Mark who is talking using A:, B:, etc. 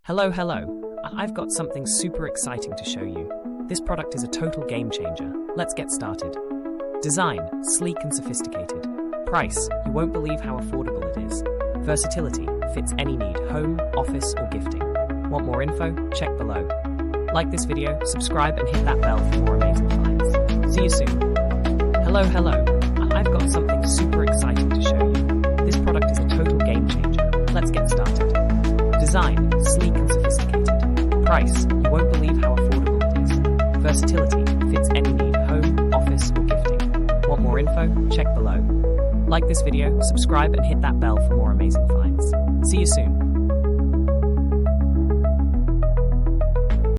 A: Hello. I've got something super exciting to show you. This product is a total game changer. Let's get started. Design, sleek and sophisticated. Price, you won't believe how affordable it is. Versatility, fits any need, home, office or gifting. Want more info? Check below. Like this video, subscribe and hit that bell for more amazing finds. See you soon. Hello. I've got something super exciting to show you. This product is a total game changer. Let's get started. Design, sleek and sophisticated. Price, you won't believe how affordable it is. Versatility, fits any need, home, office or gifting. Want more info? Check below. Like this video, subscribe and hit that bell for more amazing finds. See you soon.